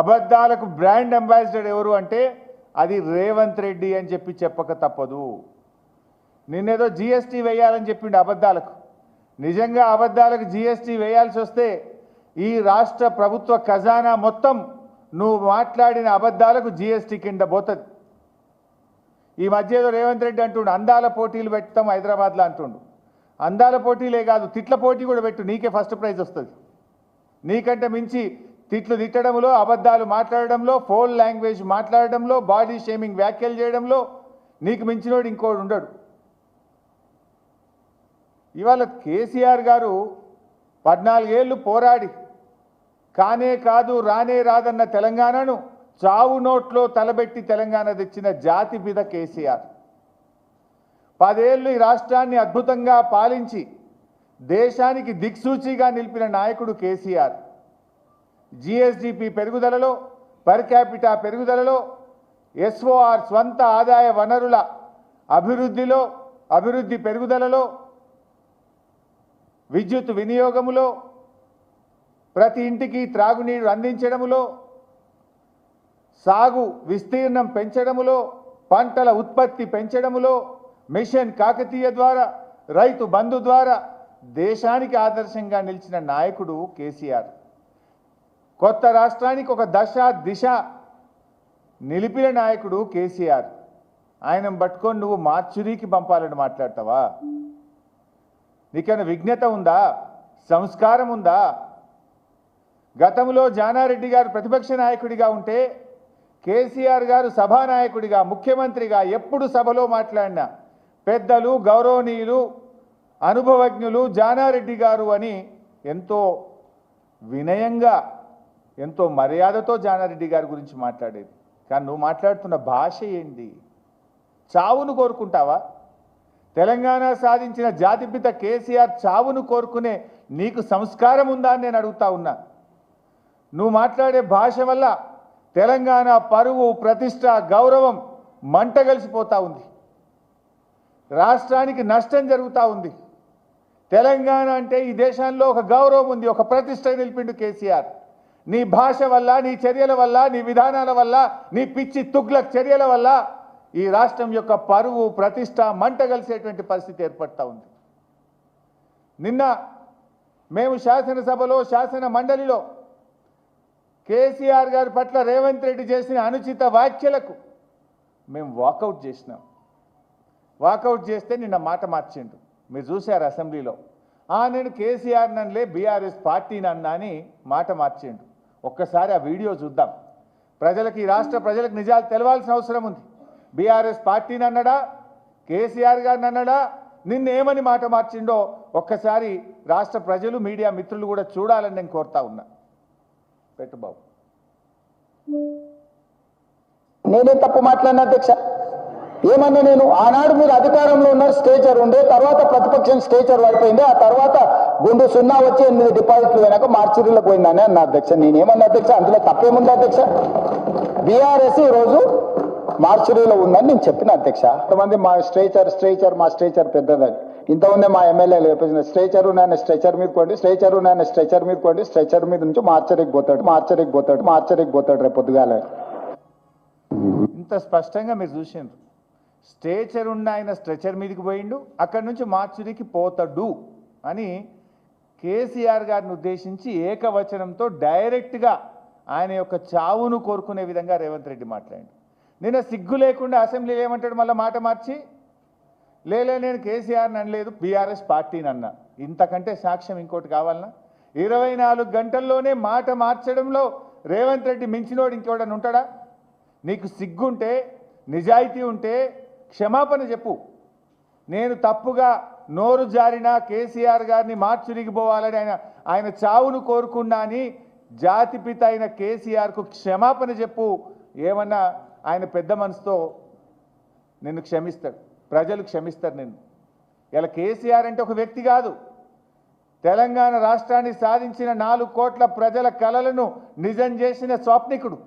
అబద్ధాలకు brand ambassador ఎవరు అంటే అది రేవంత్ రెడ్డి అని చెప్పక తప్పదు. నిన్నేదో జీఎస్టీ వేయాలని చెప్పిండు అబద్ధాలకు. నిజంగా అబద్ధాలకు జీఎస్టీ వేయాల్సి వస్తే ఈ రాష్ట్ర ప్రభుత్వ ఖజానా మొత్తం నువ్వు మాట్లాడిన అబద్ధాలకు జీఎస్టీ కింద పోతుంది. ఈ మధ్య ఏదో రేవంత్ రెడ్డి అంటుండు అందాల పోటీలు పెడతాం హైదరాబాద్లో అంటుండు. అందాల పోటీలే కాదు, తిట్ల పోటీ కూడా పెట్టు, నీకే ఫస్ట్ ప్రైజ్ వస్తుంది. నీకంటే మించి తిట్లు తిట్టడంలో, అబద్ధాలు మాట్లాడడంలో, ఫోల్ లాంగ్వేజ్ మాట్లాడడంలో, బాడీ షేమింగ్ వ్యాఖ్యలు చేయడంలో నీకు మించినోడు ఇంకోడు ఉండడు. ఇవాళ కేసీఆర్ గారు 14 ఏళ్ళు పోరాడి కానే కాదు రానే రాదన్న తెలంగాణను చావు నోట్లో తలబెట్టి తెలంగాణ తెచ్చిన జాతిపిత కేసీఆర్. 10 ఏళ్ళు ఈ రాష్ట్రాన్ని అద్భుతంగా పాలించి దేశానికి దిక్సూచిగా నిలిపిన నాయకుడు కేసీఆర్. జిఎస్డిపి పెరుగుదలలో, పర్ క్యాపిటా పెరుగుదలలో, ఎస్ఓఆర్ స్వంత ఆదాయ వనరుల అభివృద్ధి పెరుగుదలలో, విద్యుత్ వినియోగములో, ప్రతి ఇంటికి త్రాగునీరు అందించడములో, సాగు విస్తీర్ణం పెంచడములో, పంటల ఉత్పత్తి పెంచడములో, మిషన్ కాకతీయ ద్వారా, రైతు బంధు ద్వారా దేశానికి ఆదర్శంగా నిలిచిన నాయకుడు కేసీఆర్. కొత్త రాష్ట్రానికి ఒక దిశ నిలిపిన నాయకుడు కేసీఆర్. ఆయనను పట్టుకొని నువ్వు మార్చురీకి పంపాలని మాట్లాడతావా? నీకైనా విజ్ఞత ఉందా? సంస్కారం ఉందా? గతంలో జానారెడ్డి గారు ప్రతిపక్ష నాయకుడిగా ఉంటే కేసీఆర్ గారు సభానాయకుడిగా, ముఖ్యమంత్రిగా ఎప్పుడు సభలో మాట్లాడినా పెద్దలు, గౌరవనీయులు, అనుభవజ్ఞులు జానారెడ్డి గారు అని ఎంతో వినయంగా, ఎంతో మర్యాదతో జానారెడ్డి గారి గురించి మాట్లాడేది. కానీ నువ్వు మాట్లాడుతున్న భాష ఏంటి? చావును కోరుకుంటావా? తెలంగాణ సాధించిన జాతిపిత కేసీఆర్ చావును కోరుకునే నీకు సంస్కారం ఉందా అని నేను అడుగుతా ఉన్నా. నువ్వు మాట్లాడే భాష వల్ల తెలంగాణ పరువు, ప్రతిష్ట, గౌరవం మంటగలిసిపోతూ ఉంది. రాష్ట్రానికి నష్టం జరుగుతూ ఉంది. తెలంగాణ అంటే ఈ దేశంలో ఒక గౌరవం ఉంది, ఒక ప్రతిష్ట నిలిపిండు కేసీఆర్. నీ భాష వల్ల, నీ చర్యల వల్ల, నీ విధానాల వల్ల, నీ పిచ్చి తుగ్లక్ చర్యల వల్ల ఈ రాష్ట్రం యొక్క పరువు, ప్రతిష్ట మంటగలిసేటువంటి పరిస్థితి ఏర్పడతా ఉంది. నిన్న మేము శాసనసభలో, శాసన మండలిలో కేసీఆర్ గారి పట్ల రేవంత్ రెడ్డి చేసిన అనుచిత వ్యాఖ్యలకు మేము వాకౌట్ చేసినాం. వాకౌట్ చేస్తే నిన్న మాట మార్చిండు. మీరు చూశారు అసెంబ్లీలో. నేను కేసీఆర్ నన్లే బీఆర్ఎస్ పార్టీని అన్నా అని మాట మార్చిండు. ఒక్కసారి ఆ వీడియో చూద్దాం. ప్రజలకు, ఈ రాష్ట్ర ప్రజలకు నిజాలు తెలవాల్సిన అవసరం ఉంది. బీఆర్ఎస్ పార్టీని అన్నాడా, కేసీఆర్ గారిని అన్నాడా, నిన్నేమని మాట మార్చిండో ఒక్కసారి రాష్ట్ర ప్రజలు, మీడియా మిత్రులు కూడా చూడాలని నేను కోరుతా ఉన్నా. పెట్టు బాబు. నేనే తప్పు మాట్లాడిన అధ్యక్ష. ఏమన్నా నేను ఆనాడు మీరు అధికారంలో ఉన్న స్టేచర్ ఉండే, తర్వాత ప్రతిపక్షం స్టేచర్ పడిపోయింది, ఆ తర్వాత గుండు 0 వచ్చి 8 డిపాజిట్లు పోయినాక మార్చిరీలో పోయిందని అన్న అధ్యక్ష. నేనేమన్నా అధ్యక్ష, అందులో తప్పేముంది అధ్యక్ష? బీఆర్ఎస్ ఈరోజు మార్చిరీలో ఉందని నేను చెప్పిన అధ్యక్ష. కొంతమంది మా స్ట్రేచర్ పెద్దదని, ఇంతమంది మా ఎమ్మెల్యేలు చెప్పేసిన స్ట్రేచరు నాయన స్ట్రెచర్ మీద కొండి, స్ట్రేచరు నాయన స్ట్రెచర్ మీద కొండి, స్ట్రెచర్ మీద నుంచి మార్చరికి పోతాడు రేపు పొద్దుగాల. ఇంత స్పష్టంగా మీరు చూసిండ్రు. స్ట్రేచర్ ఉన్న ఆయన స్ట్రెచర్ మీదకి పోయిండు, అక్కడి నుంచి మార్చురికి పోతాడు అని కేసీఆర్ గారిని ఉద్దేశించి ఏకవచనంతో డైరెక్ట్గా ఆయన యొక్క చావును కోరుకునే విధంగా రేవంత్ రెడ్డి మాట్లాడిండు. నిన్న సిగ్గు లేకుండా అసెంబ్లీలో ఏమంటాడు, మళ్ళీ మాట మార్చి, నేను కేసీఆర్ని అనలేదు, బీఆర్ఎస్ పార్టీని అన్నా. ఇంతకంటే సాక్ష్యం ఇంకోటి కావాలన్నా? 24 గంటల్లోనే మాట మార్చడంలో రేవంత్ రెడ్డి మించినోడు ఇంకోడని ఉంటాడా? నీకు సిగ్గుంటే, నిజాయితీ ఉంటే క్షమాపణ చెప్పు. నేను తప్పుగా నోరు జారిన కేసీఆర్ గారిని మార్చురిగిపోవాలని ఆయన చావును కోరుకున్నా అని జాతిపిత అయిన కేసీఆర్కు క్షమాపణ చెప్పు. ఏమన్నా ఆయన పెద్ద మనసుతో నిన్ను క్షమిస్తాడు, ప్రజలు క్షమిస్తారు నిన్ను. ఇలా కేసీఆర్ అంటే ఒక వ్యక్తి కాదు, తెలంగాణ రాష్ట్రాన్ని సాధించిన 4 కోట్ల ప్రజల కలలను నిజం చేసిన స్వప్నికుడు.